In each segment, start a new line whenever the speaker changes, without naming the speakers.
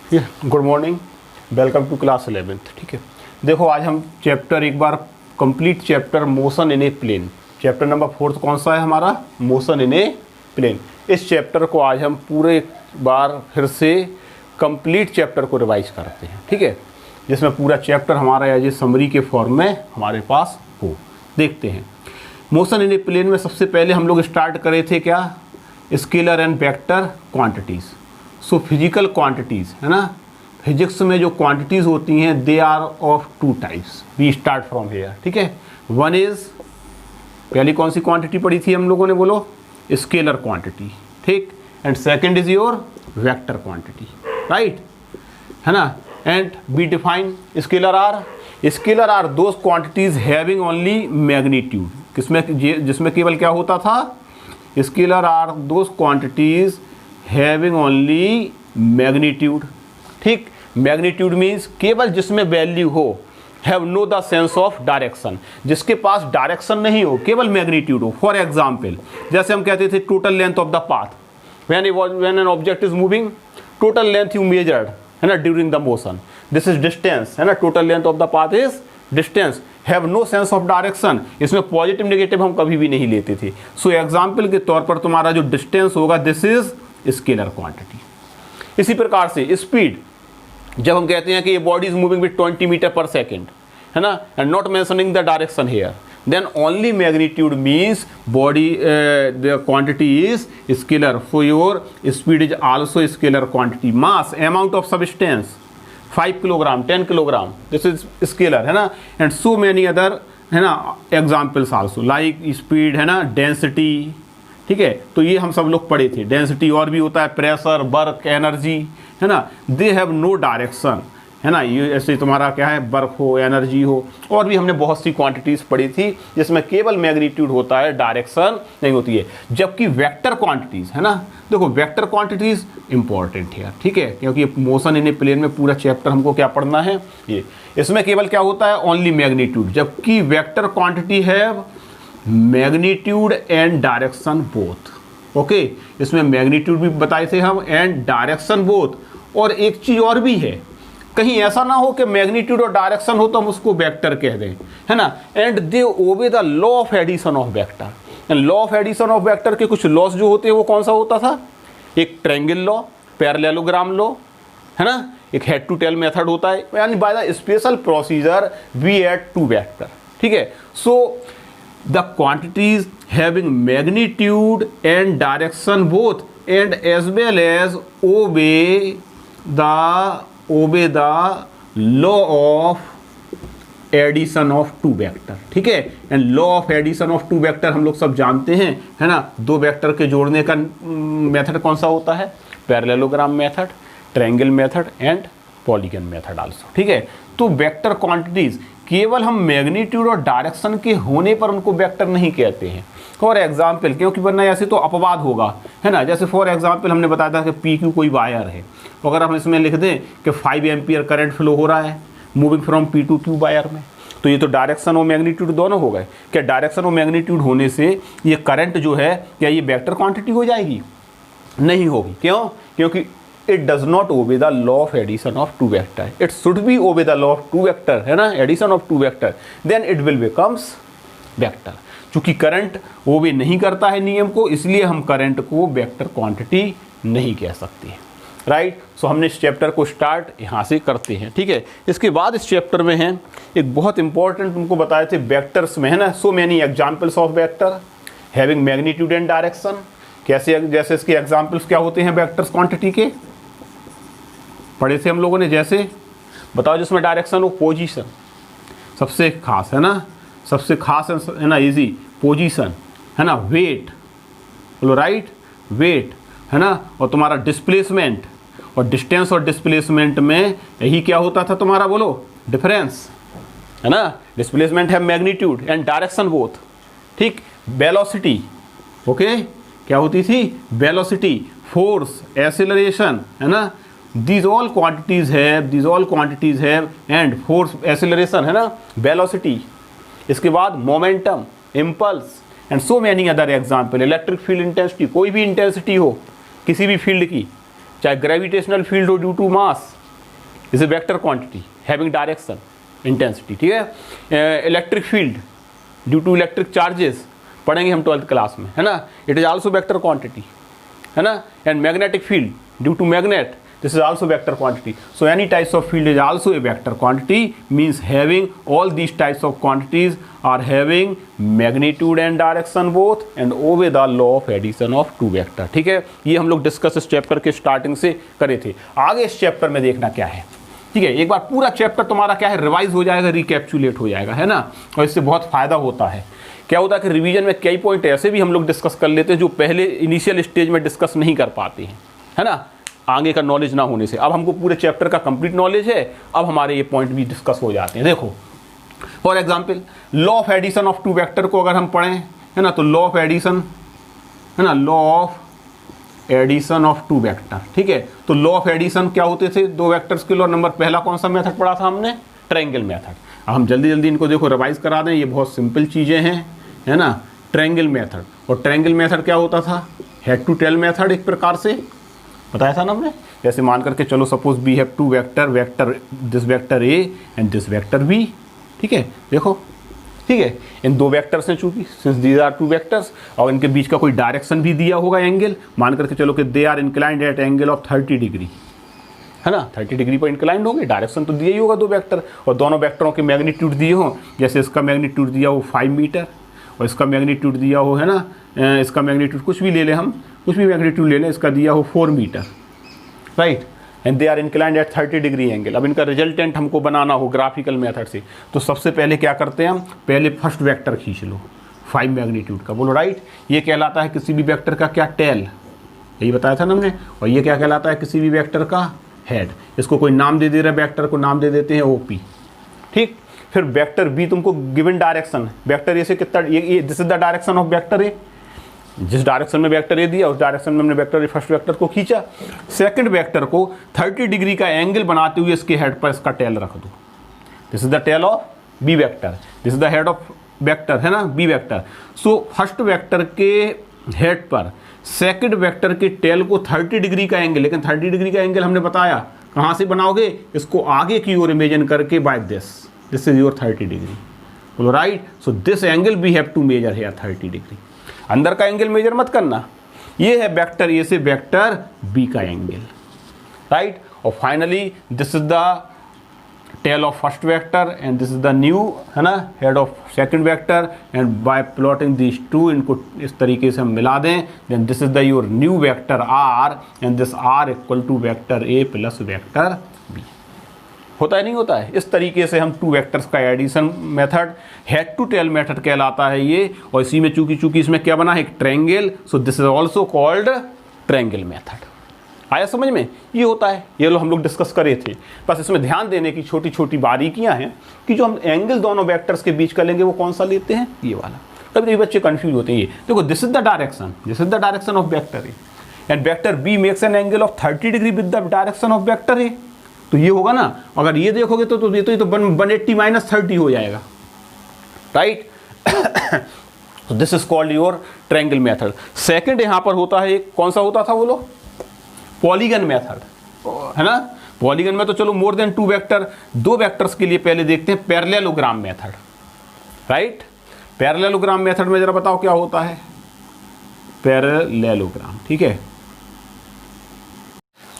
Good morning, welcome to class 11th। ठीक है, देखो आज हम चैप्टर एक बार complete chapter motion in a plane, chapter number 4 कौन सा है हमारा, मोशन इन ए प्लेन। इस चैप्टर को आज हम पूरे बार फिर से कंप्लीट चैप्टर को रिवाइज करते हैं। ठीक है, जिसमें पूरा चैप्टर हमारा एज ए समरी के फॉर्म में हमारे पास हो। देखते हैं मोशन इन ए प्लेन में सबसे पहले हम लोग स्टार्ट करे थे क्या, scalar and vector quantities. So physical quantities है ना, फिजिक्स में जो क्वांटिटीज़ होती हैं they are of two types. We start from here. ठीक है, वन इज़, पहली कौन सी क्वांटिटी पढ़ी थी हम लोगों ने, बोलो, स्केलर क्वांटिटी। ठीक, and second is your vector quantity, right, है ना। And we define scalar are those quantities having only magnitude. किसमें, जिसमें केवल क्या होता था, scalar are those quantities having only magnitude. ठीक, मैग्नीट्यूड मीन्स केवल जिसमें वैल्यू हो, have no the sense of direction, जिसके पास डायरेक्शन नहीं हो, केवल मैग्नीट्यूड हो। फॉर एग्जाम्पल, जैसे हम कहते थे total length of the path, when an object is moving, total length you measured, है ना, during the motion, this is distance, है ना, total length of the path is distance. Have no sense of direction, इसमें positive negative हम कभी भी नहीं लेते थे। सो एग्जाम्पल के तौर पर तुम्हारा जो डिस्टेंस होगा, दिस इज स्केलर क्वांटिटी। इसी प्रकार से स्पीड, जब हम कहते हैं कि ये body is moving with 20 metre per second, है ना, and not mentioning the direction here, then only magnitude means body the quantity is scalar. So your speed is also scalar quantity. Mass, amount of substance, 5 kilogram, 10 kilogram, this is scalar, है ना। and so many other, है ना, examples also like speed, है ना, density। ठीक है, तो ये हम सब लोग पढ़े थे। डेंसिटी और भी होता है, प्रेशर, वर्क, एनर्जी, है ना, दे हैव नो डायरेक्शन, है ना। ये ऐसे तुम्हारा क्या है, वर्क हो, एनर्जी हो, और भी हमने बहुत सी क्वांटिटीज़ पढ़ी थी जिसमें केवल मैग्नीट्यूड होता है, डायरेक्शन नहीं होती है। जबकि वेक्टर क्वांटिटीज़, है ना, देखो वेक्टर क्वांटिटीज़ इंपॉर्टेंट है, ठीक है, क्योंकि मोशन इन ए प्लेन में पूरा चैप्टर हमको क्या पढ़ना है, ये इसमें केवल क्या होता है, ओनली मैग्नीट्यूड। जबकि वेक्टर क्वांटिटी है magnitude and direction both. Okay, इसमें मैग्नीट्यूड भी बताए थे हम एंड डायरेक्शन बोथ। और एक चीज़ और भी है, कहीं ऐसा ना हो कि मैग्नीट्यूड और डायरेक्शन हो तो हम उसको वेक्टर कह दें, है ना। And they obey the law of addition of vector. And law of addition of vector के कुछ लॉस जो होते हैं वो कौन सा होता था, एक ट्रायंगल लॉ, पैरेललोग्राम लॉ, है ना, एक हेड टू टेल मेथड होता है, यानी by the special procedure we add two vector. ठीक है, so the quantities having magnitude and direction both and as well as obey the law of addition of two vector. ठीक है, and law of addition of two vector हम लोग सब जानते हैं, है ना। दो वेक्टर के जोड़ने का मेथड कौन सा होता है, parallelogram method, triangle method and polygon method also. ठीक है, तो वेक्टर क्वांटिटीज केवल हम मैग्नीट्यूड और डायरेक्शन के होने पर उनको वेक्टर नहीं कहते हैं। फॉर एग्जाम्पल, क्योंकि वरना ऐसे तो अपवाद होगा, है ना। जैसे फॉर एग्जाम्पल हमने बताया था कि पी क्यू कोई वायर है, तो अगर हम इसमें लिख दें कि 5 एम्पियर करंट फ्लो हो रहा है moving from P to Q wire में, तो ये तो डायरेक्शन और मैग्नीट्यूड दोनों हो गए। क्या डायरेक्शन और मैग्नीट्यूड होने से ये करंट जो है, क्या ये वेक्टर क्वांटिटी हो जाएगी, नहीं होगी। क्यों, क्योंकि it does not obey the law of addition of two vector, it should be obey the law of two vector, है ना, addition of two vector, then it will becomes vector. चूंकि current obey नहीं करता है नियम को, इसलिए हम करंट को वेक्टर क्वांटिटी नहीं कह सकते, राइट। सो हमने इस चैप्टर को स्टार्ट यहाँ से करते हैं। ठीक है, इसके बाद इस चैप्टर में है एक बहुत इंपॉर्टेंट, तुमको बताए थे वेक्टर्स में, है ना, so many examples of vector having magnitude and direction. कैसे, जैसे इसके एग्जाम्पल्स क्या होते हैं वेक्टर्स क्वांटिटी के, पढ़े थे हम लोगों ने। जैसे बताओ, जिसमें डायरेक्शन हो, पोजीशन सबसे खास, है ना, सबसे खास है ना, इजी पोजीशन, है ना, वेट, बोलो राइट, वेट, है ना, और तुम्हारा डिस्प्लेसमेंट, और डिस्टेंस और डिस्प्लेसमेंट में यही क्या होता था तुम्हारा, बोलो, डिफरेंस, है ना। डिस्प्लेसमेंट है मैग्नीट्यूड एंड डायरेक्शन बोथ। ठीक, वेलोसिटी, ओके, क्या होती थी, वेलोसिटी, फोर्स, एक्सेलरेशन, है ना, these all quantities have and force, acceleration, है ना, velocity। इसके बाद momentum, impulse and so many other example. Electric field intensity, कोई भी इंटेंसिटी हो किसी भी फील्ड की, चाहे ग्रेविटेशनल फील्ड हो due to mass, is a vector quantity having direction intensity, ठीक है। Electric field due to electric charges पढ़ेंगे हम 12th क्लास में, है ना, it is also vector quantity, है ना। And magnetic field due to magnet, this is also vector quantity. So any types of field is also a vector quantity, means having all these types of quantities are having magnitude and direction both and obey the law of addition of two vector, ठीक है। ये हम लोग discuss इस chapter के starting से करे थे। आगे इस चैप्टर में देखना क्या है, ठीक है। एक बार पूरा चैप्टर तुम्हारा क्या है, रिवाइज हो जाएगा, रिकैप्चुलेट हो जाएगा, है ना, और इससे बहुत फायदा होता है। क्या होता है कि रिवीजन में कई पॉइंट ऐसे भी हम लोग डिस्कस कर लेते हैं जो पहले इनिशियल स्टेज में डिस्कस नहीं कर पाते हैं, है ना, आगे का नॉलेज ना होने से। अब हमको पूरे चैप्टर का कंप्लीट नॉलेज है, अब हमारे ये पॉइंट भी डिस्कस हो जाते हैं। देखो for example law of addition of two vector को अगर हम पढ़ें, है ना, तो लॉ ऑफ एडिशन, है ना, law of addition of two vector, ठीक है। तो लॉ ऑफ एडिशन क्या होते थे, दो वेक्टर्स के लॉ। नंबर पहला कौन सा मेथड पढ़ा था हमने, ट्रायंगल मेथड। अब हम जल्दी जल्दी इनको देखो रिवाइज करा दें, ये बहुत सिंपल चीज़ें हैं, है ना। ट्रायंगल मेथड, और ट्रायंगल मेथड क्या होता था, हेड टू टेल मेथड एक प्रकार से बताया था ना हमने। जैसे मान करके चलो suppose we have two vector, this vector A and this vector B, ठीक है। देखो, ठीक है, इन दो वेक्टर्स हैं चूंकि, since these are two vectors, और इनके बीच का कोई डायरेक्शन भी दिया होगा, एंगल मान करके चलो कि they are inclined at angle of 30 degree, है ना, 30 डिग्री पर इंक्लाइंड होंगे, डायरेक्शन तो दिया ही होगा दो वेक्टर, और दोनों वेक्टरों के मैग्नीट्यूड दिए हों, जैसे इसका मैग्नीट्यूड दिया हो 5 मीटर और इसका मैग्नीट्यूड दिया हो, है ना, इसका मैग्नीट्यूड कुछ भी ले लें हम, कुछ भी मैग्नीट्यूड ले लें, इसका दिया हो 4 metre, right, and they are inclined at 30 degree angle. अब इनका रिजल्टेंट हमको बनाना हो ग्राफिकल मेथड से, तो सबसे पहले क्या करते हैं हम, पहले फर्स्ट वेक्टर खींच लो 5 मैग्नीट्यूड का, बोलो राइट। ये कहलाता है किसी भी वेक्टर का क्या, टेल, यही बताया था ना हमने। और ये क्या कहलाता है, किसी भी वेक्टर का हेड। इसको कोई नाम दे दे रहा है, वेक्टर को नाम दे देते हैं ओपी, ठीक। फिर वेक्टर बी तुमको गिवन डायरेक्शन, वेक्टर ए से कितना, ये this is the direction of vector ए, जिस डायरेक्शन में वेक्टर ए दिया उस डायरेक्शन में हमने वेक्टर ए फर्स्ट वेक्टर को खींचा। सेकंड वेक्टर को 30 डिग्री का एंगल बनाते हुए इसके हेड पर इसका टेल रख दो, this is the tail of B vector, this is the head of vector, है ना, B vector. So first vector के हेड पर सेकंड वेक्टर के टेल को 30 डिग्री का एंगल, लेकिन 30 डिग्री का एंगल हमने बताया कहाँ से बनाओगे, इसको आगे की ओर इमेजिन करके by this is your 30 degree, बोलो right. So this angle we have to measure here 30 degree. अंदर का एंगल मेजर मत करना, ये है वेक्टर ए से वेक्टर बी का एंगल, राइट। और finally this is the tail of first vector and this is the new, है ना, head of second vector, and by plotting this two, इनको इस तरीके से हम मिला दें, then this is the your new vector R, and this R equal to vector A plus vector B. होता है नहीं होता है, इस तरीके से हम टू वेक्टर्स का addition method head to tail method कहलाता है ये। और इसी में चूंकि इसमें क्या बना है, एक triangle, so this is also called triangle method. आया समझ में, ये होता है, ये लोग हम लोग डिस्कस करे थे। बस इसमें ध्यान देने की छोटी छोटी बारीकियां हैं कि जो हम एंगल दोनों वेक्टर्स के बीच का लेंगे वो कौन सा लेते हैं, ये वाला। कभी कभी बच्चे कंफ्यूज होते हैं। ये देखो, this is the direction, this is the direction of vector A, and vector B makes an angle of 30 degree with the direction of vector A, तो ये होगा ना। अगर ये देखोगे तो ये तो 180 माइनस 30 हो जाएगा, राइट। तो this is called your triangle method. Second यहां पर होता है, कौन सा होता था बोलो, पॉलीगन मेथड, है ना। पॉलीगन में तो चलो मोर देन टू वेक्टर, दो वेक्टर्स के लिए पहले देखते हैं parallelogram method, right. Parallelogram method में जरा बताओ क्या होता है, पैरेललोग्राम, ठीक है,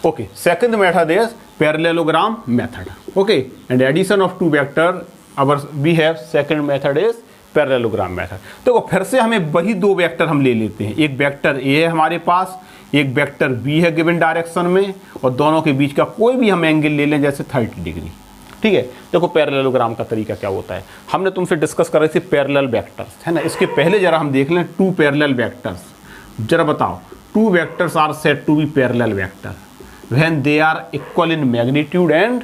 okay. Second method is parallelogram method, okay, and addition of two vector, our we have second method is parallelogram method। देखो फिर से हमें वही दो वेक्टर हम ले लेते हैं, एक वेक्टर ए है हमारे पास, एक वेक्टर बी है गिवन डायरेक्शन में, और दोनों के बीच का कोई भी हम एंगल ले लें जैसे 30 डिग्री, ठीक है। देखो पैरेललोग्राम का तरीका क्या होता है, हमने तुमसे डिस्कस कर रहे थे पैरेलल वेक्टर्स, है ना। इसके पहले जरा हम देख लें टू पैरेलल वेक्टर्स, जरा बताओ, two vectors are said to be parallel vector when they are equal in magnitude and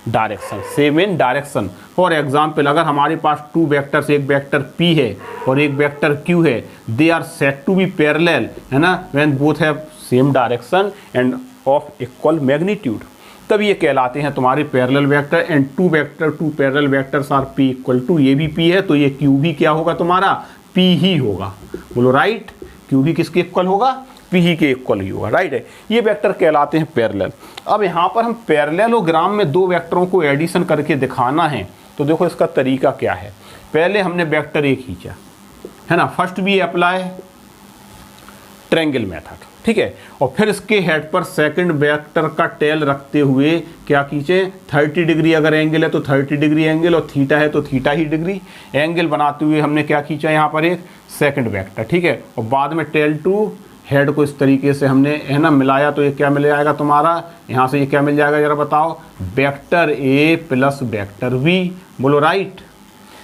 direction, same in direction। for example, अगर हमारे पास टू वेक्टर्स, एक वेक्टर P है और एक वेक्टर Q है, they are said to be parallel, है ना, when both have same direction and of equal magnitude, तब ये कहलाते हैं तुम्हारे parallel vector. And two parallel vectors are P equal to, ये भी P है तो ये Q भी क्या होगा तुम्हारा, P ही होगा, बोलो राइट। Q भी किसके इक्वल होगा, पी ही के इक्वल ही होगा, राइट है। ये वेक्टर कहलाते हैं पैरेलल। अब यहाँ पर हम पैरेललोग्राम में दो वेक्टरों को एडिशन करके दिखाना है, तो देखो इसका तरीका क्या है। पहले हमने वेक्टर ए खींचा है ना, फर्स्ट भी अप्लाई ट्रायंगल मेथड, ठीक है, और फिर इसके हेड पर सेकंड वेक्टर का टेल रखते हुए क्या खींचे, 30 डिग्री अगर एंगल है तो 30 डिग्री एंगल, और थीटा है तो थीटा ही डिग्री एंगल बनाते हुए हमने क्या खींचा यहाँ पर एक सेकंड वेक्टर, ठीक है, और बाद में टेल टू हेड को इस तरीके से हमने है ना मिलाया, तो ये क्या मिल जाएगा तुम्हारा, यहाँ से ये क्या मिल जाएगा जरा बताओ, vector A plus vector B, बोलो राइट।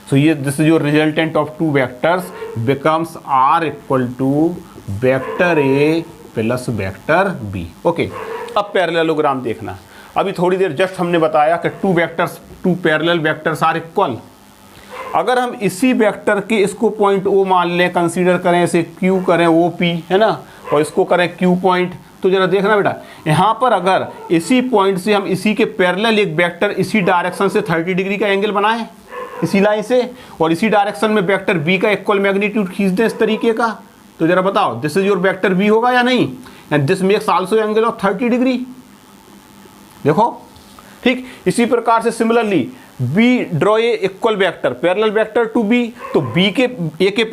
सो ये this is your resultant of two vectors becomes R equal to vector A plus vector B. Okay, अब पैरेललोग्राम देखना। अभी थोड़ी देर जस्ट हमने बताया कि two parallel vectors are equal. अगर हम इसी वेक्टर के इसको पॉइंट ओ मान लें, कंसीडर करें, इसे क्यू करें ओ पी है ना, और इसको करें क्यू पॉइंट, तो जरा देखना बेटा, यहाँ पर अगर इसी पॉइंट से हम इसी के पैरेलल एक वेक्टर इसी डायरेक्शन से 30 डिग्री का एंगल बनाएं इसी लाइन से, और इसी डायरेक्शन में वेक्टर बी का इक्वल मैग्नीट्यूड खींच दें इस तरीके का, तो जरा बताओ this is your vector B होगा या नहीं, and this makes also angle of 30 degree. देखो ठीक, इसी प्रकार से similarly we draw a equal vector parallel vector to B, तो बी के ए के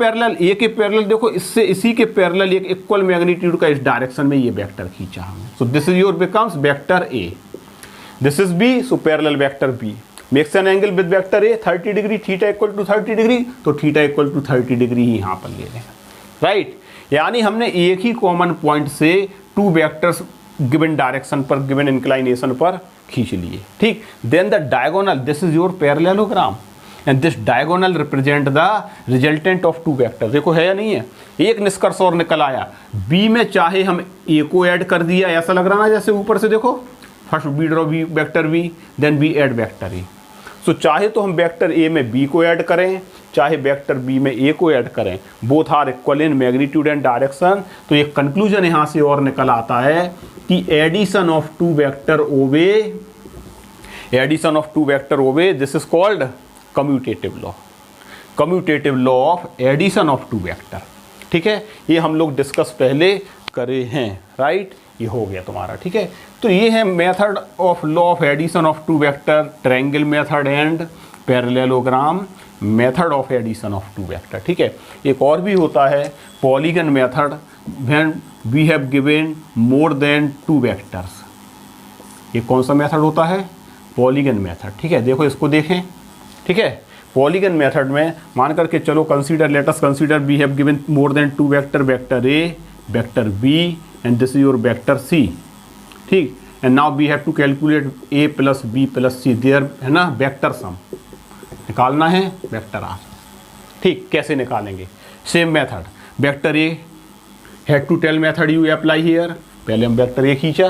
पैरेलल देखो इससे इसी के पैरेलल एक इक्वल मैग्नीट्यूड का इस डायरेक्शन में ये वेक्टर खींचा हमने, so this is your becomes vector A, this is B, so parallel vector B makes an angle with vector A 30 degree, theta equal to 30 degree, तो थीटा इक्वल टू 30 डिग्री ही यहाँ पर ले लें, राइट। यानी हमने एक ही कॉमन पॉइंट से टू वेक्टर्स गिवन डायरेक्शन पर गिवन इंक्लाइनेशन पर खींच लिए, ठीक। Then the diagonal, this is your parallelogram and this diagonal represent the resultant of two vector. देखो है या नहीं है, एक निष्कर्ष और निकल आया, बी में चाहे हम ए को ऐड कर दिया, ऐसा लग रहा ना जैसे ऊपर से देखो, first B draw B vector B, then B add vector A. So चाहे तो हम वेक्टर ए में बी को ऐड करें, चाहे वेक्टर बी में ए को ऐड करें, both are equal in magnitude and direction. तो ये कंक्लूजन यहाँ से और निकल आता है कि addition of two vector obey this is called commutative law, commutative law of addition of two vector, ठीक है। ये हम लोग डिस्कस पहले करे हैं, राइट, ये हो गया तुम्हारा, ठीक है। तो ये है method of law of addition of two vector, triangle method and parallelogram method of addition of two vector, ठीक है। एक और भी होता है polygon method, when we have given more than two vectors. ये कौन सा मेथड होता है, पॉलीगन मेथड, ठीक है। देखो इसको देखें, ठीक है, पॉलीगन मेथड में मान करके चलो consider, let us consider we have given more than two vector, vector A, vector B and this is your vector C, ठीक। And now we have to calculate A plus B plus C, there है ना vector sum निकालना है, vector are, ठीक। कैसे निकालेंगे, same method, vector A head to tail method you apply here, पहले हम वेक्टर ए खींचा,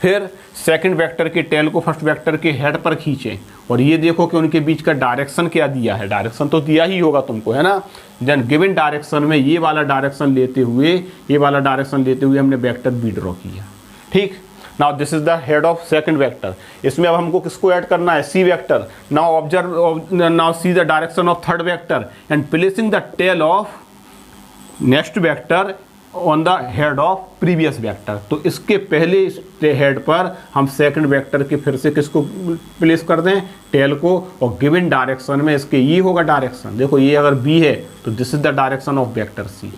फिर सेकंड वेक्टर के टेल को फर्स्ट वेक्टर के हेड पर खींचे, और ये देखो कि उनके बीच का डायरेक्शन क्या दिया है, डायरेक्शन तो दिया ही होगा तुमको है ना, देन गिवन डायरेक्शन में ये वाला डायरेक्शन लेते हुए हमने वेक्टर बी ड्रॉ किया, ठीक। Now this is the head of second vector, इसमें अब हमको किसको ऐड करना है, C vector. Now observe, now see the direction of third vector and placing the tail of next vector on the head of previous vector. तो इसके पहले head पर हम सेकंड वेक्टर के फिर से किसको प्लेस कर दें, टेल को, और गिवन डायरेक्शन में इसके ये होगा डायरेक्शन, देखो ये अगर बी है तो this is the direction of vector C,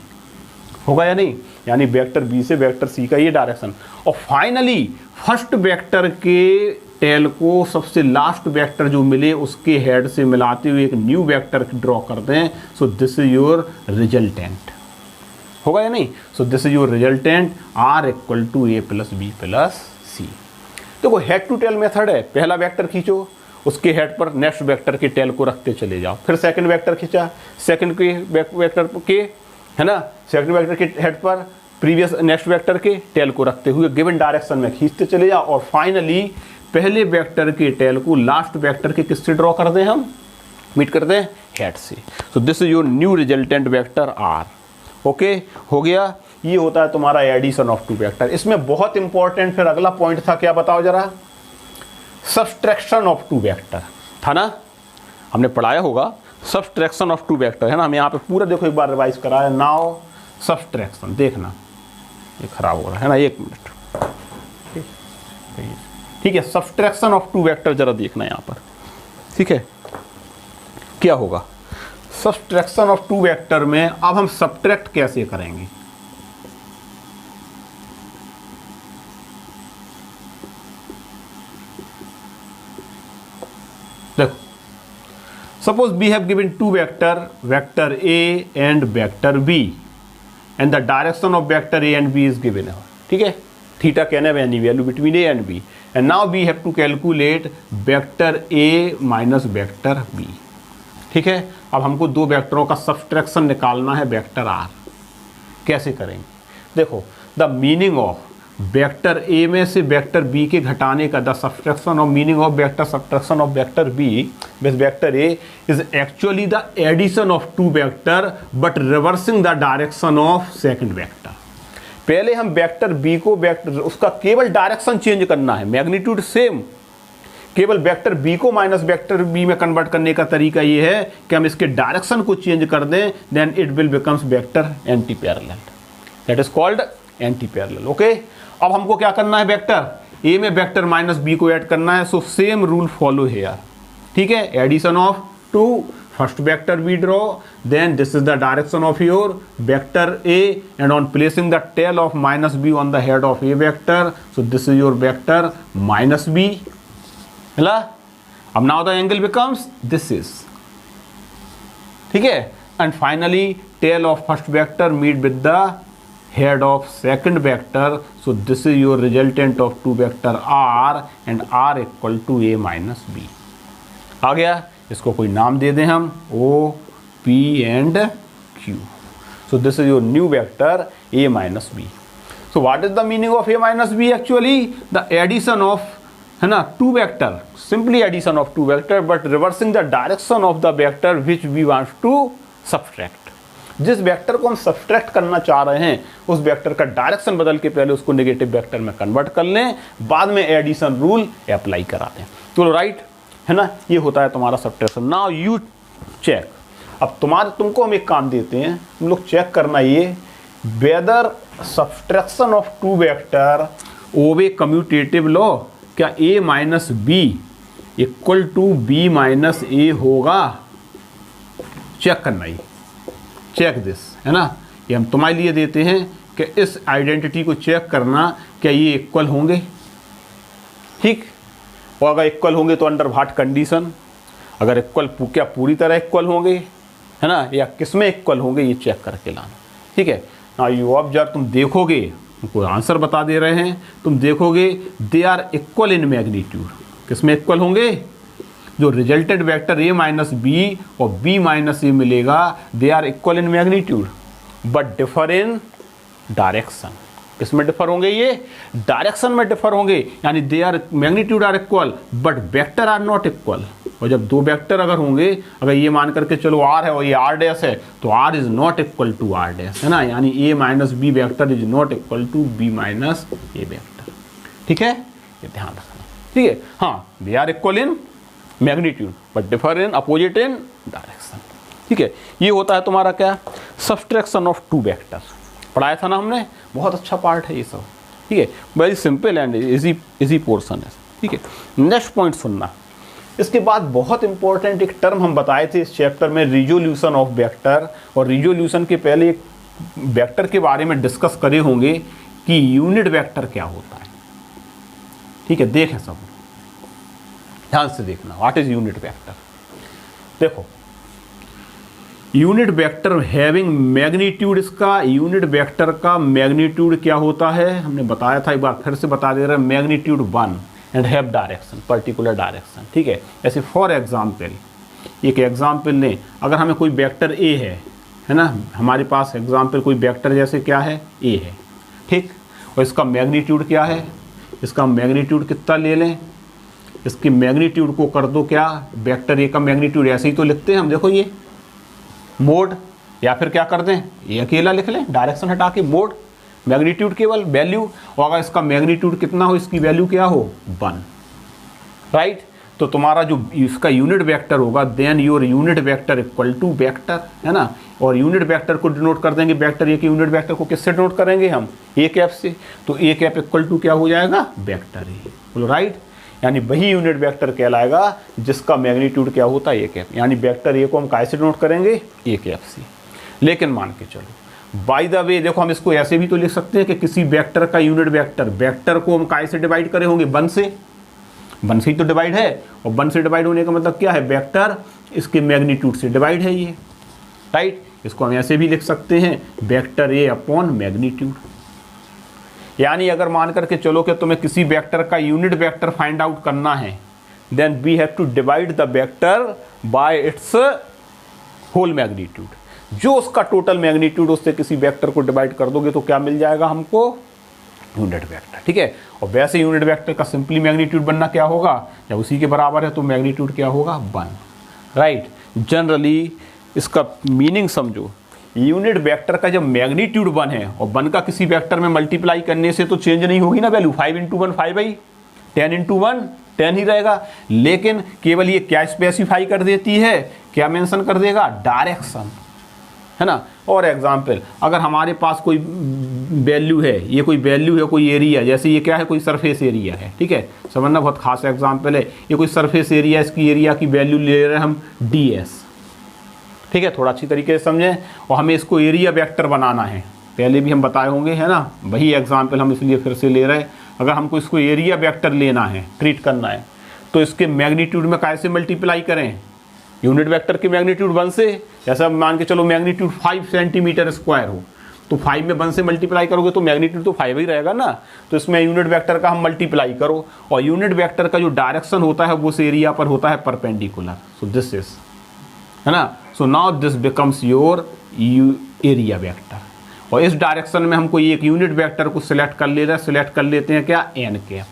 होगा या नहीं, यानी वेक्टर बी से वेक्टर सी का ये डायरेक्शन। और फाइनली फर्स्ट वेक्टर के टेल को सबसे लास्ट वेक्टर जो मिले उसके हेड से मिलाते हुए एक न्यू वेक्टर ड्रॉ कर दें, so this is your resultant, होगा या नहीं। So this is your resultant R equal to A plus B plus C. देखो हेड टू टेल मेथड है, पहला वेक्टर खींचो, उसके हेड पर नेक्स्ट वेक्टर के टेल को रखते चले जाओ, फिर सेकंड वेक्टर खींचा, सेकंड के वेक्टर के है ना, सेकंड वेक्टर के हेड पर प्रीवियस नेक्स्ट वेक्टर के टेल को रखते हुए गिवन डायरेक्शन में खींचते चले जाओ, और फाइनली पहले वेक्टर के टेल को लास्ट वेक्टर के किससे ड्रॉ कर दें, हम मीट कर दें हेड से। So this is your new resultant vector R, okay, हो गया। ये होता है तुम्हारा एडिशन ऑफ टू वेक्टर। इसमें बहुत इंपॉर्टेंट फिर अगला पॉइंट था, क्या बताओ जरा, सब्सट्रैक्शन ऑफ टू वेक्टर था ना, हमने पढ़ाया होगा सब्सट्रैक्शन ऑफ टू वेक्टर है ना, हम यहाँ पे पूरा देखो एक बार रिवाइज कराया। नाउ सब्सट्रैक्शन देखना, ये खराब हो रहा है ना, एक मिनट। ठीक है, सब्सट्रैक्शन ऑफ टू वेक्टर जरा देखना यहाँ पर। ठीक है, क्या होगा सब्सट्रैक्शन ऑफ टू वेक्टर में? अब हम सब्ट्रैक्ट कैसे करेंगे? देखो, suppose we have given two vector, vector A and vector B, and the direction of vector A and B is given. ठीक है, theta can have any value between A and B, and now we have to calculate vector A minus vector B. ठीक है, अब हमको दो वेक्टरों का subtraction निकालना है वेक्टर आर। कैसे करेंगे? देखो, the meaning of vector A में से वेक्टर बी के घटाने का, the subtraction of meaning of vector subtraction of vector B with vector A is actually the addition of two vector but reversing the direction of second vector. पहले हम vector B को vector उसका केवल direction change करना है, magnitude same, केवल vector B को minus vector B में कन्वर्ट करने का तरीका ये है कि हम इसके डायरेक्शन को चेंज कर दें, then it will becomes vector anti parallel, that is called anti parallel. Okay, अब हमको क्या करना है? वेक्टर ए में वेक्टर माइनस बी को ऐड करना है, so same rule follow here. ठीक है, addition of two, first vector we draw, then this is the direction of your vector A, and on placing the tail of minus b on the head of A vector, so this is your vector minus b. मिला? अब now the angle becomes this is. ठीक है, and finally tail of first vector meet with the head of second vector, so this is your resultant of two vector R, and R equal to A minus B. आ गया? इसको कोई नाम दे दें हम, O, P and Q. So this is your new vector A minus B. So what is the meaning of A minus B? Actually the addition of, है ना, two vector, simply addition of two vector but reversing the direction of the vector which we want to subtract. जिस vector को हम subtract करना चाह रहे हैं उस वेक्टर का डायरेक्शन बदल के पहले उसको नेगेटिव वेक्टर में कन्वर्ट कर लें, बाद में एडिशन रूल अप्लाई करा दें। तो राइट है ना, ये होता है तुम्हारा सब्ट्रैक्शन। नाउ यू चेक, अब तुमको हम एक काम देते हैं, तुम लोग चेक करना ये whether subtraction of two vector obey commutative law, क्या A minus B equal to B minus A होगा? चेक करना ये, चेक दिस, है ना, ये हम तुम्हारे लिए देते हैं कि इस आइडेंटिटी को चेक करना क्या ये इक्वल होंगे। ठीक, और अगर इक्वल होंगे तो अंडर व्हाट कंडीशन, अगर इक्वल क्या पूरी तरह इक्वल होंगे, है ना, या किस में इक्वल होंगे, ये चेक करके लाना। ठीक है, ना यू ऑब्जर्व, तुम देखोगे, तुमको आंसर बता दे रहे हैं, तुम देखोगे they are equal in magnitude. किस में इक्वल होंगे? जो resulted vector A minus B और बी माइनस ए मिलेगा, they are equal in magnitude but differ in direction. किस में डिफर होंगे? ये डायरेक्शन में डिफर होंगे, यानी they are magnitude are equal but vector are not equal. और जब दो वेक्टर अगर होंगे, अगर ये मान करके चलो आर है और ये आर डैश है, तो R is not equal to R dash, है ना, यानी A minus B vector is not equal to B minus A vector. ठीक है, ये ध्यान रखना। ठीक है, हाँ, they are equal in magnitude but differ in opposite in direction. ठीक है, ये होता है तुम्हारा क्या? Subtraction of two vector. पढ़ाया था ना हमने, बहुत अच्छा पार्ट है ये सब। ठीक है, very simple and easy portion है। ठीक है, नेक्स्ट पॉइंट सुनना। इसके बाद बहुत इंपॉर्टेंट एक टर्म हम बताए थे इस चैप्टर में, रिजोल्यूशन ऑफ वेक्टर। और रिजोल्यूशन के पहले एक वेक्टर के बारे में डिस्कस करे होंगे कि यूनिट वेक्टर क्या होता है। ठीक है, देखें सब ध्यान से देखना, व्हाट इज यूनिट वेक्टर। देखो, यूनिट वेक्टर हैविंग मैग्नीट्यूड, इसका यूनिट वेक्टर का मैग्नीट्यूड क्या होता है हमने बताया था, एक बार फिर से बता दे रहे हैं, magnitude 1 and have direction, particular direction. ठीक है, ऐसे फॉर एग्जाम्पल, एक एग्जाम्पल लें, अगर हमें कोई वेक्टर ए है ना, हमारे पास एग्जाम्पल कोई वेक्टर जैसे क्या है, ए है। ठीक, और इसका मैग्नीट्यूड क्या है, इसका मैग्नीट्यूड कितना ले लें, इसकी मैग्नीट्यूड को कर दो क्या, वेक्टर ए का मैग्नीट्यूड ऐसे ही तो लिखते हैं हम, देखो ये मोड, या फिर क्या कर दें, ये अकेला लिख लें, डायरेक्शन हटा के मोड, मैग्नीट्यूड केवल वैल्यू, और अगर इसका मैग्नीट्यूड कितना हो, इसकी वैल्यू क्या हो, 1। राइट, तो तुम्हारा जो इसका यूनिट वेक्टर होगा, then your unit vector equal to vector, है ना। और यूनिट वेक्टर को डिनोट कर देंगे, वेक्टर ए के यूनिट वेक्टर को किससे डिनोट करेंगे हम, ए कैप से। तो ए कैप इक्वल टू क्या हो जाएगा, वेक्टर ए, बोलो राइट। यानी वही यूनिट वेक्टर कहलाएगा जिसका मैग्नीट्यूड क्या होता है, ए कैप। यानी वेक्टर ए को हम कैसे डिनोट करेंगे, ए कैप से। लेकिन मान के चलो बाय द वे, देखो हम इसको ऐसे भी तो लिख सकते हैं कि किसी वेक्टर का यूनिट वेक्टर, वेक्टर को हम कैसे डिवाइड करे होंगे, 1 से। 1 से ही तो डिवाइड है, और 1 से डिवाइड होने का मतलब क्या है, वेक्टर इसके मैग्नीट्यूड से डिवाइड है ये, राइट। इसको हम ऐसे भी लिख सकते हैं, वेक्टर ए अपॉन मैग्नीट्यूड। यानी अगर मान करके चलो कि तुम्हें किसी वेक्टर का यूनिट वेक्टर फाइंड आउट करना है, then we have to divide the vector by its whole magnitude. जो उसका टोटल मैग्नीट्यूड, उससे किसी वेक्टर को डिवाइड कर दोगे तो क्या मिल जाएगा हमको, यूनिट वेक्टर, ठीक है। और वैसे यूनिट वेक्टर का सिंपली मैग्नीट्यूड बनना क्या होगा, जब उसी के बराबर है तो मैग्नीट्यूड क्या होगा, 1, राइट। जनरली इसका मीनिंग समझो, यूनिट वेक्टर का जब मैग्नीट्यूड 1 है और 1 का किसी वेक्टर में मल्टीप्लाई करने से तो चेंज नहीं होगी ना वैल्यू, 5 × 1 5 भाई, 10 × 1 10 ही रहेगा। लेकिन केवल ये क्या स्पेसिफाई कर देती है, क्या मेंशन कर देगा, डायरेक्शन, है ना। और एग्जाम्पल, अगर हमारे पास कोई वैल्यू है, ये कोई वैल्यू है, कोई एरिया, जैसे ये क्या है, कोई सरफेस एरिया है, ठीक है, समझना बहुत खास एग्जाम्पल है। ये कोई सरफेस एरिया, इसकी एरिया की वैल्यू ले रहे हैं हम ds, ठीक है, थोड़ा अच्छी तरीके से समझें। और हमें इसको एरिया वेक्टर बनाना है, पहले भी हम बताए होंगे, है ना, वही एग्जाम्पल हम इसलिए फिर से ले रहे हैं। अगर हमको इसको एरिया वेक्टर लेना है, ट्रीट करना है, तो इसके मैग्नीट्यूड में कैसे मल्टीप्लाई करें, यूनिट वेक्टर के मैग्नीट्यूड 1 से। जैसा मान के चलो मैग्नीट्यूड 5 सेंटीमीटर स्क्वायर हो, तो 5 में 1 से मल्टीप्लाई करोगे तो मैग्नीट्यूड तो 5 ही रहेगा ना। तो इसमें यूनिट वेक्टर का हम मल्टीप्लाई करो, और यूनिट वेक्टर का जो डायरेक्शन होता है वो उस एरिया पर होता है परपेंडिकुलर। सो दिस इज, है ना। So now this becomes your area vector. और इस डायरेक्शन में हम कोई एक यूनिट वेक्टर को सिलेक्ट कर ले रहे हैं, सिलेक्ट कर लेते हैं क्या, एन कैप।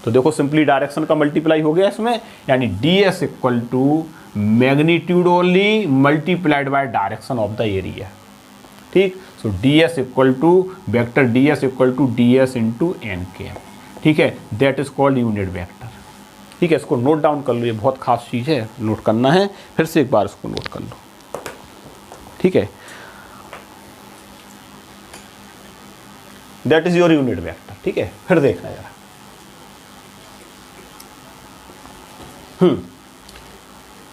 तो देखो सिंपली डायरेक्शन का मल्टीप्लाई हो गया इसमें, यानी ds equal to magnitude only multiplied by direction of the area, ठीक। So ds equal to vector ds equal to ds into n cap, ठीक है, that is called unit vector, ठीक है। इसको नोट डाउन कर लो, ये बहुत खास चीज़ है, नोट करना है, फिर से एक बार इसको नोट कर लो, ठीक है। That is your unit vector, ठीक है। फिर देखना जरा,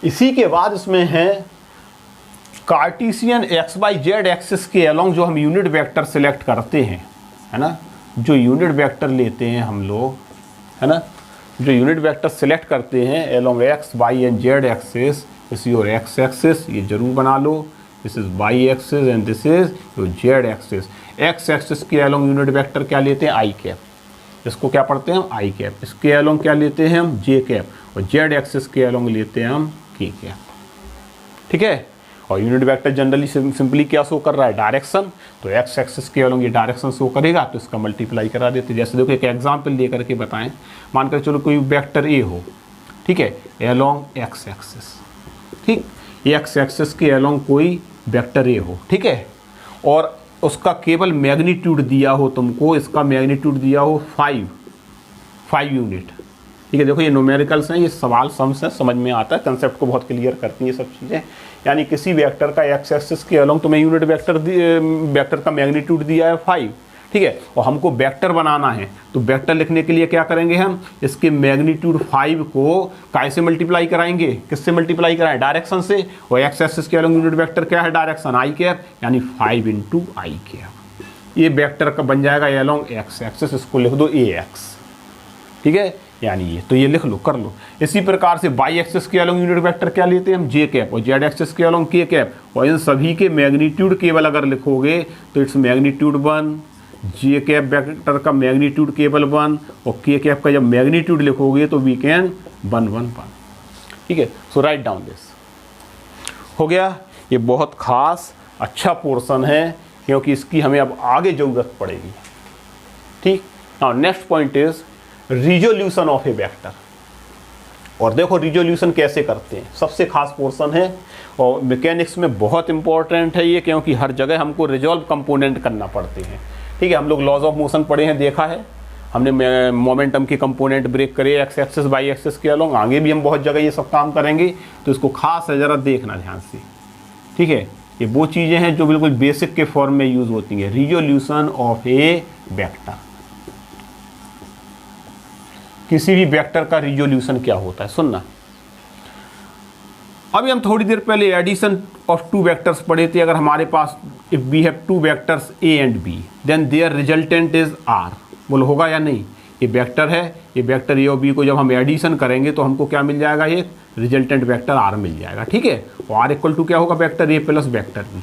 इसी के बाद इसमें है कार्टेशियन XYZ एक्सिस के अलोंग जो हम यूनिट वेक्टर सिलेक्ट करते हैं, है ना, जो यूनिट वेक्टर लेते हैं हम लोग, है ना, जो यूनिट वेक्टर सिलेक्ट करते हैं along x y and z axis, this is your x axis, ये जरूर बना लो, this is y axis and this is your z axis. X axis के अलोंग यूनिट वेक्टर क्या लेते हैं, आई कैप, इसको क्या पढ़ते हैं हम, आई कैप। इसके अलोंग क्या लेते हैं हम, जे कैप। और जेड एक्सिस के अलोंग लेते हैं हम के कैप, ठीक है। और यूनिट वेक्टर जनरली सिंपली क्या शो कर रहा है, डायरेक्शन। तो एक्स एक्सिस के अलोंग ये डायरेक्शन शो करेगा, तो इसका मल्टीप्लाई करा देते। जैसे देखो एक एग्जांपल दे करके बताएं, मानकर चलो कोई वेक्टर ए हो, ठीक है, अलोंग एक्स एक्सिस, ठीक, एक्स एक्सिस के अलोंग कोई वेक्टर ए हो, ठीक है, और उसका केवल मैग्नीट्यूड दिया हो तुमको, इसका मैग्नीट्यूड दिया हो 5 यूनिट, ठीक है। देखो ये न्यूमेरिकल्स हैं, ये सवाल सम्स हैं, समझ में आता है, कंसेप्ट को बहुत क्लियर करती हैं ये सब चीज़ें। यानी किसी वेक्टर का एक्स एक्सिस के अलोंग तुम्हें यूनिट वेक्टर का मैग्नीट्यूड दिया है 5, ठीक है, और हमको वेक्टर बनाना है। तो वेक्टर लिखने के लिए क्या करेंगे हम, इसके मैग्नीट्यूड 5 को कैसे मल्टीप्लाई कराएंगे, किससे मल्टीप्लाई कराएं, डायरेक्शन से। और एक्स एक्सिस के अलोंग यूनिट वेक्टर क्या है, डायरेक्शन आई कैप, यानी 5 इंटू आई कैप। ये वेक्टर का बन जाएगा अलोंग एक्स एक्सिस, इसको लिख दो AX, ठीक है, यानी ये, तो ये लिख लो, कर लो। इसी प्रकार से वाई एक्सिस के अलोंग यूनिट वेक्टर क्या लेते हैं हम, जे कैप, और जेड एक्सिस के अलोंग के कैप। और इन सभी के मैग्नीट्यूड केवल अगर लिखोगे तो इट्स मैग्नीट्यूड 1, जे कैप वेक्टर का मैग्नीट्यूड केवल 1, और के कैप का जब मैग्नीट्यूड लिखोगे तो वी कैन 1 1 1, ठीक है। सो राइट डाउन दिस, हो गया। ये बहुत खास अच्छा पोर्शन है, क्योंकि इसकी हमें अब आगे ज़रूरत पड़ेगी, ठीक। Now next point is resolution of a vector. और देखो रिजोल्यूशन कैसे करते हैं, सबसे खास पोर्शन है, और मैकेनिक्स में बहुत इंपॉर्टेंट है ये, क्योंकि हर जगह हमको रिजॉल्व कंपोनेंट करना पड़ते हैं, ठीक है। हम लोग लॉज ऑफ मोशन पढ़े हैं, देखा है, हमने मोमेंटम के कंपोनेंट ब्रेक करे एक्स एक्सिस वाई एक्सिस के अलोंग, आगे भी हम बहुत जगह ये सब काम करेंगे, तो इसको खास है ज़रा देखना ध्यान से, ठीक है। ये वो चीज़ें हैं जो बिल्कुल बेसिक के फॉर्म में यूज़ होती हैं। रिजोल्यूशन ऑफ ए वेक्टर, किसी भी वेक्टर का रिजोल्यूशन क्या होता है सुनना। अभी हम थोड़ी देर पहले एडिशन ऑफ टू वेक्टर्स पढ़े थे। अगर हमारे पास if we have two vectors A and B then their resultant is R, बोलो होगा या नहीं। ये वेक्टर है, ये वेक्टर ए और बी को जब हम एडिशन करेंगे तो हमको क्या मिल जाएगा, ये रिजल्टेंट वेक्टर आर मिल जाएगा, ठीक है। और आर इक्वल टू क्या होगा, vector A plus vector B,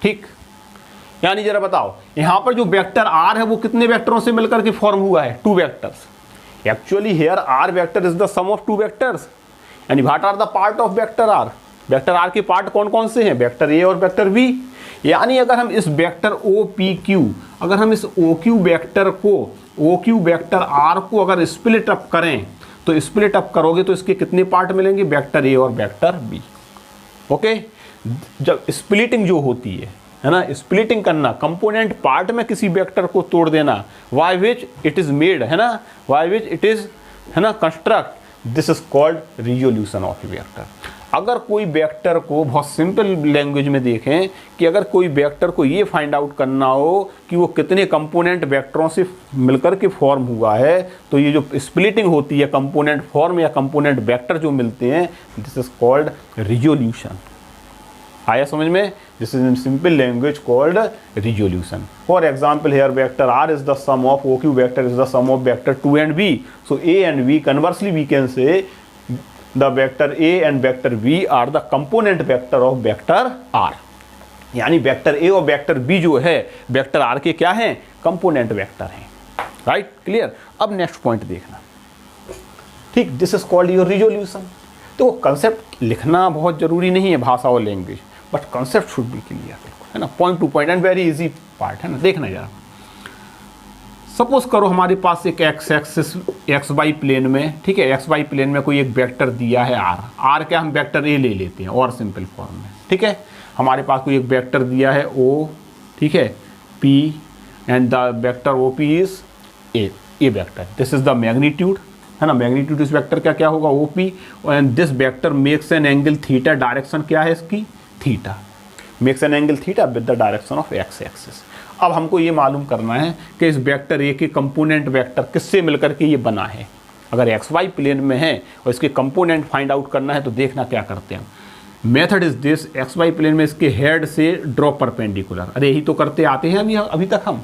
ठीक। यानी जरा बताओ यहाँ पर जो वेक्टर आर है वो कितने वेक्टरों से मिलकर के फॉर्म हुआ है, two vectors. Actually here R vector is the sum of two vectors, यानी what are the part of vector R. Vector R के पार्ट कौन कौन से हैं, वेक्टर ए और वेक्टर बी। यानी अगर हम इस वेक्टर ओ पी क्यू, अगर हम इस ओ क्यू वेक्टर को, ओ क्यू वेक्टर आर को अगर स्प्लिट अप करें, तो स्प्लिट अप करोगे तो इसके कितने पार्ट मिलेंगे, वेक्टर ए और वेक्टर बी। ओके, जब स्प्लिटिंग जो होती है ना, स्प्लिटिंग करना, कंपोनेंट पार्ट में किसी वेक्टर को तोड़ देना, by which it is made, है ना, वाई विच इट इज, है ना, construct, this is called resolution of a vector. अगर कोई वेक्टर को बहुत सिंपल लैंग्वेज में देखें कि अगर कोई वेक्टर को ये फाइंड आउट करना हो कि वो कितने कंपोनेंट वेक्टरों से मिलकर के फॉर्म हुआ है, तो ये जो स्प्लिटिंग होती है कंपोनेंट फॉर्म या कंपोनेंट वेक्टर जो मिलते हैं, दिस इज कॉल्ड रिजोल्यूशन। आया समझ में, this is in simple language called resolution. For example here vector R is the sum of O Q vector is the sum of vector two and B, so A and B, conversely we can say the vector A and vector B are the component vector of vector R। यानी vector A और vector B जो है vector R के क्या हैं, component vector हैं, right, clear. अब next point देखना, ठीक, this is called your resolution. तो कंसेप्ट लिखना बहुत जरूरी नहीं है भाषा और language, but concept should be clear, है ना, point to point and very easy part, है ना। देखना जरा, सपोज करो हमारे पास एक X axis X Y plane में, ठीक है, एक्स वाई प्लेन में कोई एक वेक्टर दिया है आर। आर क्या हम वेक्टर ए ले लेते हैं और सिंपल फॉर्म में, ठीक है। हमारे पास कोई एक वेक्टर दिया है ओ, ठीक है, P and the vector O P is a vector, this is the magnitude, है ना। मैग्नीट्यूड इस वेक्टर का क्या होगा, O P, and this vector makes an angle theta, direction क्या है इसकी, theta, makes an angle theta with the direction of X axis. अब हमको ये मालूम करना है कि इस वेक्टर ए के कंपोनेंट वेक्टर किससे मिलकर के ये बना है। अगर एक्स वाई प्लेन में है और इसके कंपोनेंट फाइंड आउट करना है तो देखना क्या करते हैं। Method is this, X Y plane में इसके हेड से ड्रॉ परपेंडिकुलर, अरे यही तो करते आते हैं अभी तक हम।